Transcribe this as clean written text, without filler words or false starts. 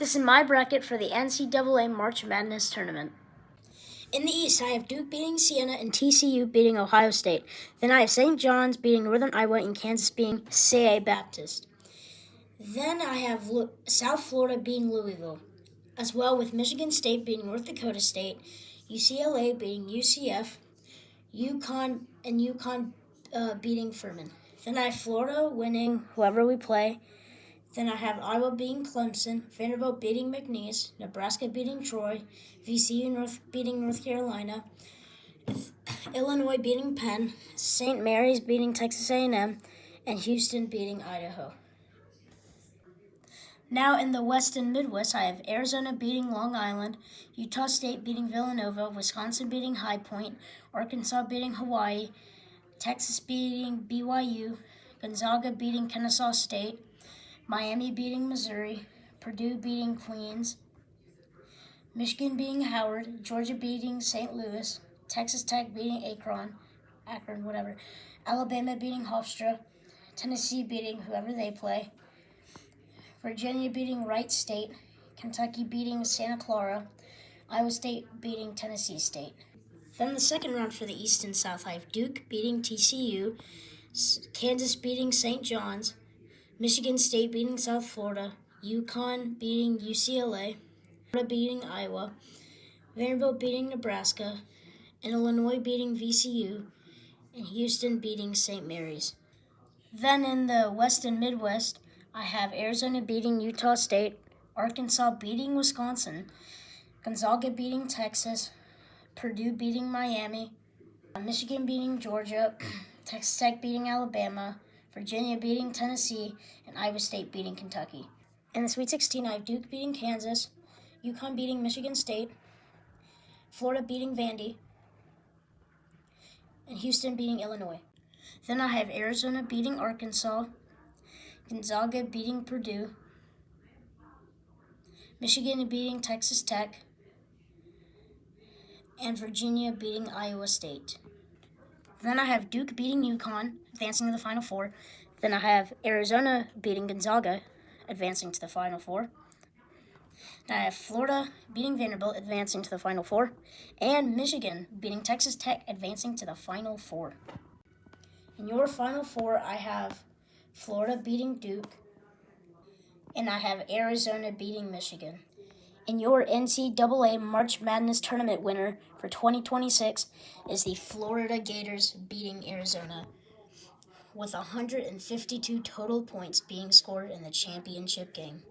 This is my bracket for the NCAA March Madness tournament. In the East, I have Duke beating Siena and TCU beating Ohio State. Then I have St. John's beating Northern Iowa and Kansas beating C.A. Baptist. Then I have South Florida beating Louisville, as well with Michigan State beating North Dakota State, UCLA beating UCF, UConn beating Furman. Then I have Florida winning whoever we play. Then I have Iowa beating Clemson, Vanderbilt beating McNeese, Nebraska beating Troy, VCU beating North Carolina, Illinois beating Penn, St. Mary's beating Texas A&M, and Houston beating Idaho. Now in the West and Midwest, I have Arizona beating Long Island, Utah State beating Villanova, Wisconsin beating High Point, Arkansas beating Hawaii, Texas beating BYU, Gonzaga beating Kennesaw State, Miami beating Missouri, Purdue beating Queens, Michigan beating Howard, Georgia beating St. Louis, Texas Tech beating Akron, Alabama beating Hofstra, Tennessee beating whoever they play, Virginia beating Wright State, Kentucky beating Santa Clara, Iowa State beating Tennessee State. Then the second round for the East and South, I have Duke beating TCU, Kansas beating St. John's, Michigan State beating South Florida, UConn beating UCLA, Florida beating Iowa, Vanderbilt beating Nebraska, and Illinois beating VCU, and Houston beating St. Mary's. Then in the West and Midwest, I have Arizona beating Utah State, Arkansas beating Wisconsin, Gonzaga beating Texas, Purdue beating Miami, Michigan beating Georgia, Texas Tech beating Alabama, Virginia beating Tennessee, and Iowa State beating Kentucky. In the Sweet 16, I have Duke beating Kansas, UConn beating Michigan State, Florida beating Vandy, and Houston beating Illinois. Then I have Arizona beating Arkansas, Gonzaga beating Purdue, Michigan beating Texas Tech, and Virginia beating Iowa State. Then I have Duke beating UConn, advancing to the Final Four. Then I have Arizona beating Gonzaga, advancing to the Final Four. Then I have Florida beating Vanderbilt, advancing to the Final Four. And Michigan beating Texas Tech, advancing to the Final Four. In your Final Four, I have Florida beating Duke, and I have Arizona beating Michigan. And your NCAA March Madness tournament winner for 2026 is the Florida Gators beating Arizona, with 152 total points being scored in the championship game.